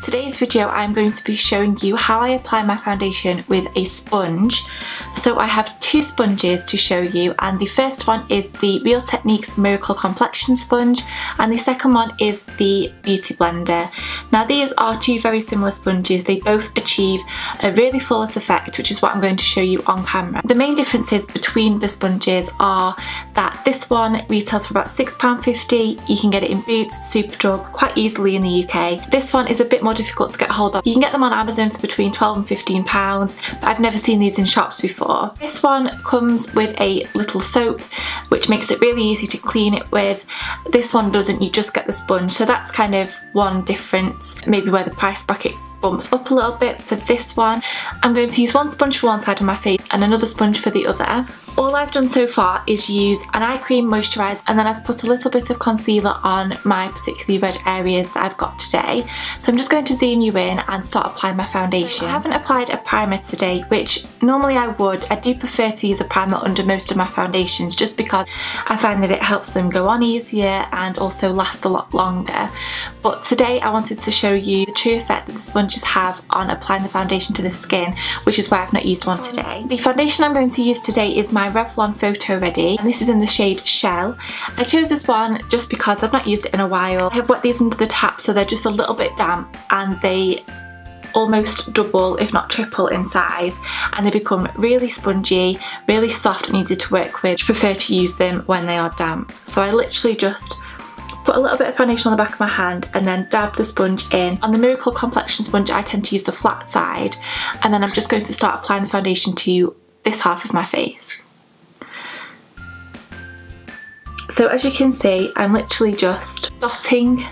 Today's video I'm going to be showing you how I apply my foundation with a sponge. So I have two sponges to show you, and the first one is the Real Techniques Miracle Complexion Sponge and the second one is the Beauty Blender. Now these are two very similar sponges. They both achieve a really flawless effect, which is what I'm going to show you on camera. The main differences between the sponges are that this one retails for about £6.50. You can get it in Boots, Superdrug, quite easily in the UK. This one is a bit more difficult to get hold of. You can get them on Amazon for between £12 and £15, but I've never seen these in shops before. This one comes with a little soap, which makes it really easy to clean it with. This one doesn't, you just get the sponge, so that's kind of one difference, maybe where the price bracket bumps up a little bit. For this one, I'm going to use one sponge for one side of my face and another sponge for the other. All I've done so far is use an eye cream, moisturise, and then I've put a little bit of concealer on my particularly red areas that I've got today. So I'm just going to zoom you in and start applying my foundation. I haven't applied a primer today, which normally I would. I do prefer to use a primer under most of my foundations just because I find that it helps them go on easier and also last a lot longer. But today I wanted to show you the true effect that the sponges have on applying the foundation to the skin, which is why I've not used one today. The foundation I'm going to use today is my Revlon Photo Ready, and this is in the shade Shell. I chose this one just because I've not used it in a while. I have wet these under the tap so they're just a little bit damp and they almost double if not triple in size, and they become really spongy, really soft and easy to work with. I prefer to use them when they are damp. So I literally just put a little bit of foundation on the back of my hand and then dab the sponge in. On the Miracle Complexion sponge I tend to use the flat side, and then I'm just going to start applying the foundation to this half of my face. So as you can see, I'm literally just dotting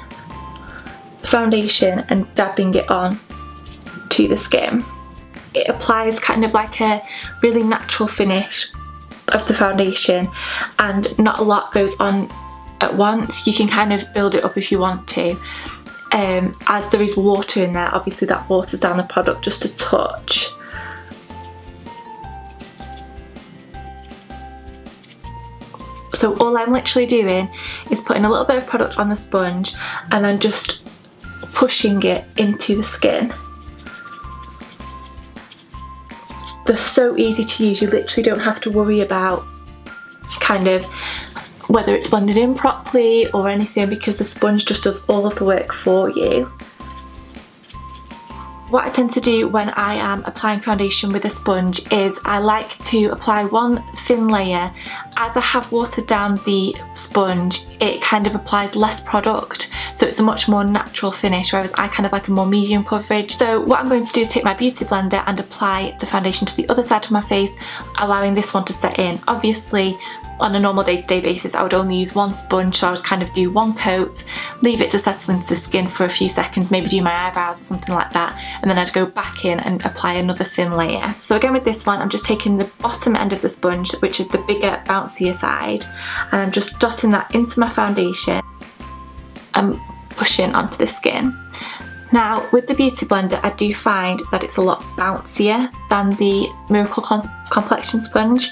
the foundation and dabbing it on to the skin. It applies kind of like a really natural finish of the foundation, and not a lot goes on at once. You can kind of build it up if you want to. As there is water in there, obviously that waters down the product just a touch. So all I'm literally doing is putting a little bit of product on the sponge and then just pushing it into the skin. They're so easy to use, you literally don't have to worry about kind of whether it's blended in properly or anything, because the sponge just does all of the work for you. What I tend to do when I am applying foundation with a sponge is I like to apply one thin layer. As I have watered down the sponge, it kind of applies less product, so it's a much more natural finish, whereas I kind of like a more medium coverage. So what I'm going to do is take my Beauty Blender and apply the foundation to the other side of my face, allowing this one to set in. Obviously, on a normal day-to-day basis I would only use one sponge, so I would kind of do one coat, leave it to settle into the skin for a few seconds, maybe do my eyebrows or something like that, and then I'd go back in and apply another thin layer. So again with this one I'm just taking the bottom end of the sponge, which is the bigger bouncier side, and I'm just dotting that into my foundation and pushing onto the skin. Now with the Beauty Blender I do find that it's a lot bouncier than the Miracle Complexion sponge,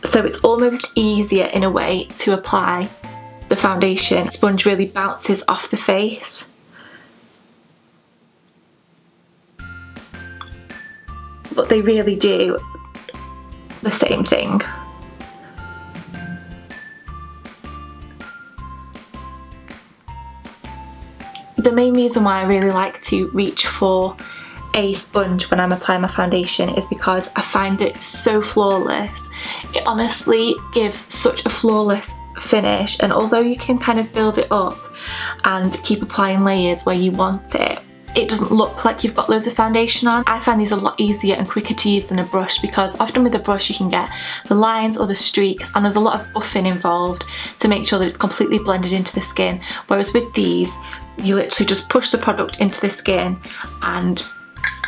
so it's almost easier in a way to apply the foundation. The sponge really bounces off the face. But they really do the same thing. The main reason why I really like to reach for a sponge when I'm applying my foundation is because I find it so flawless. It honestly gives such a flawless finish, and although you can kind of build it up and keep applying layers where you want it, it doesn't look like you've got loads of foundation on. I find these a lot easier and quicker to use than a brush, because often with a brush you can get the lines or the streaks and there's a lot of buffing involved to make sure that it's completely blended into the skin, whereas with these you literally just push the product into the skin and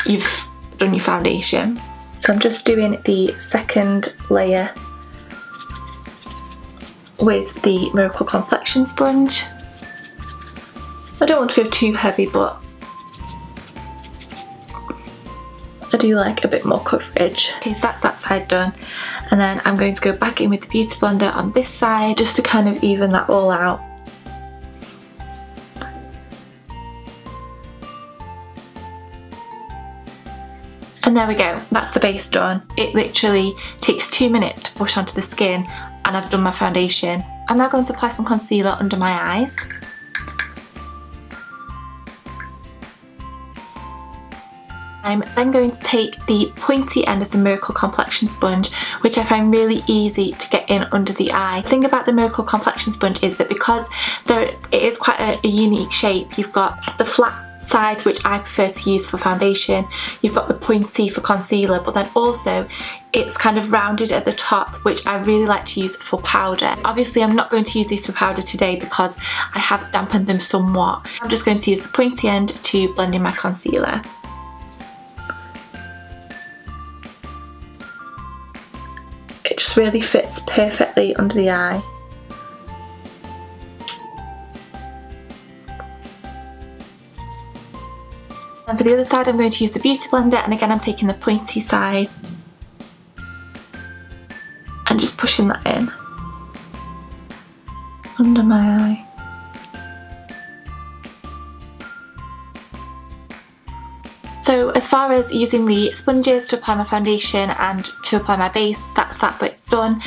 you've done your foundation. So I'm just doing the second layer with the Miracle Complexion sponge. I don't want to go too heavy, but I do like a bit more coverage. Okay, so that's that side done, and then I'm going to go back in with the Beauty Blender on this side just to kind of even that all out. And there we go, that's the base done. It literally takes 2 minutes to push onto the skin and I've done my foundation. I'm now going to apply some concealer under my eyes. I'm then going to take the pointy end of the Miracle Complexion Sponge, which I find really easy to get in under the eye. The thing about the Miracle Complexion Sponge is that because it is quite a unique shape, you've got the flat side, which I prefer to use for foundation, you've got the pointy for concealer, but then also it's kind of rounded at the top, which I really like to use for powder. Obviously I'm not going to use these for powder today because I have dampened them somewhat. I'm just going to use the pointy end to blend in my concealer. It just really fits perfectly under the eye. And for the other side I'm going to use the Beauty Blender, and again I'm taking the pointy side and just pushing that in under my eye. So as far as using the sponges to apply my foundation and to apply my base, that's that bit done.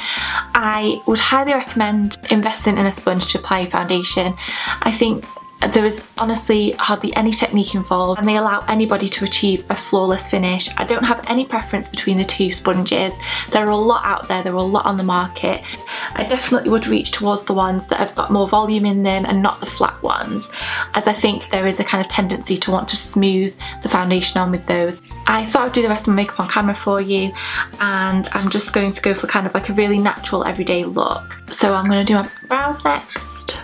I would highly recommend investing in a sponge to apply your foundation. I think there is honestly hardly any technique involved and they allow anybody to achieve a flawless finish. I don't have any preference between the two sponges. There are a lot out there, there are a lot on the market. I definitely would reach towards the ones that have got more volume in them and not the flat ones, as I think there is a kind of tendency to want to smooth the foundation on with those. I thought I'd do the rest of my makeup on camera for you, and I'm just going to go for kind of like a really natural everyday look. So I'm going to do my brows next.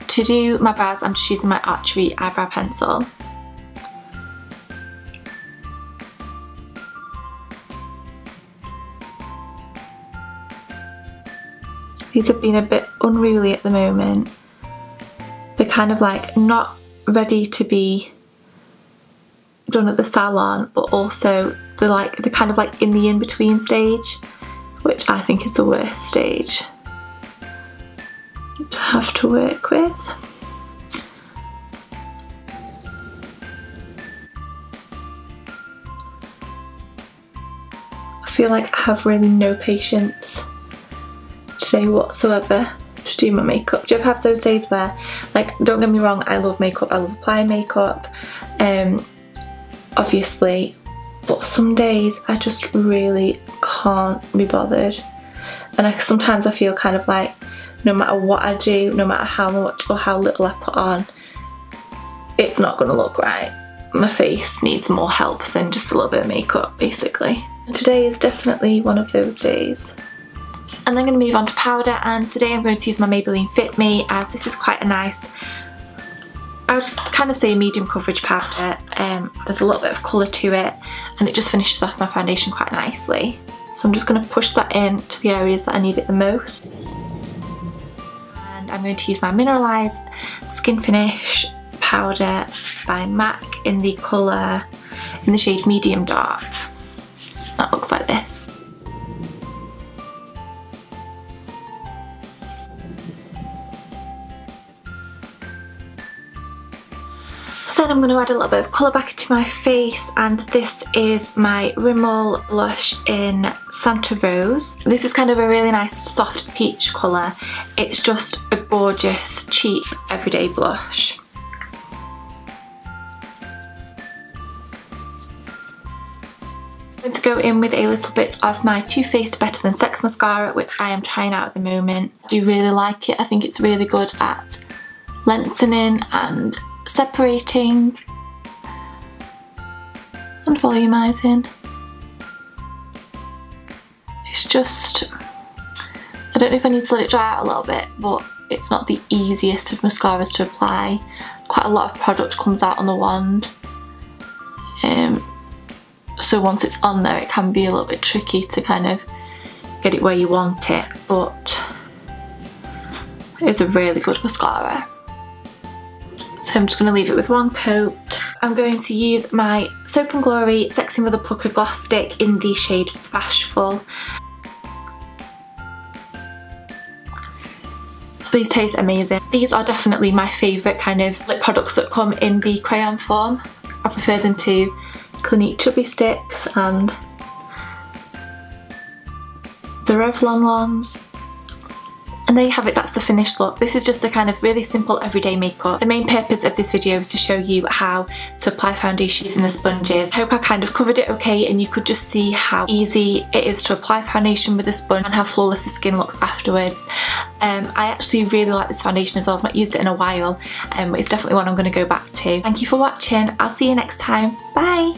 To do my brows, I'm just using my Archery eyebrow pencil. These have been a bit unruly at the moment. They're kind of like not ready to be done at the salon, but also they're kind of like in the in-between stage, which I think is the worst stage to have to work with. I feel like I have really no patience today whatsoever to do my makeup. Do you ever have those days where, like, don't get me wrong, I love makeup, I love applying makeup, obviously, but some days I just really can't be bothered, and sometimes I feel kind of like no matter what I do, no matter how much or how little I put on, it's not going to look right. My face needs more help than just a little bit of makeup, basically. And today is definitely one of those days. And then I'm going to move on to powder, and today I'm going to use my Maybelline Fit Me, as this is quite a nice, I would just kind of say a medium coverage powder. There's a little bit of colour to it and it just finishes off my foundation quite nicely. So I'm just going to push that in to the areas that I need it the most. I'm going to use my Mineralized Skin Finish powder by MAC in the colour, in the shade Medium Dark. That looks like this. Then I'm going to add a little bit of colour back into my face, and this is my Rimmel blush in Santa Rose. This is kind of a really nice soft peach colour. It's just a gorgeous, cheap, everyday blush. I'm going to go in with a little bit of my Too Faced Better Than Sex mascara, which I am trying out at the moment. I do really like it. I think it's really good at lengthening and separating and volumizing. It's just, I don't know if I need to let it dry out a little bit, but it's not the easiest of mascaras to apply. Quite a lot of product comes out on the wand, so once it's on there it can be a little bit tricky to kind of get it where you want it, but it's a really good mascara. So I'm just going to leave it with one coat. I'm going to use my Soap & Glory Sexy Mother Pucker Gloss Stick in the shade Bashful. These taste amazing. These are definitely my favourite kind of lip products that come in the crayon form. I prefer them to Clinique Chubby Sticks and the Revlon ones. And there you have it, that's the finished look. This is just a kind of really simple everyday makeup. The main purpose of this video is to show you how to apply foundation using the sponges. I hope I kind of covered it okay and you could just see how easy it is to apply foundation with a sponge and how flawless the skin looks afterwards. I actually really like this foundation as well. I've not used it in a while, but it's definitely one I'm going to go back to. Thank you for watching. I'll see you next time. Bye!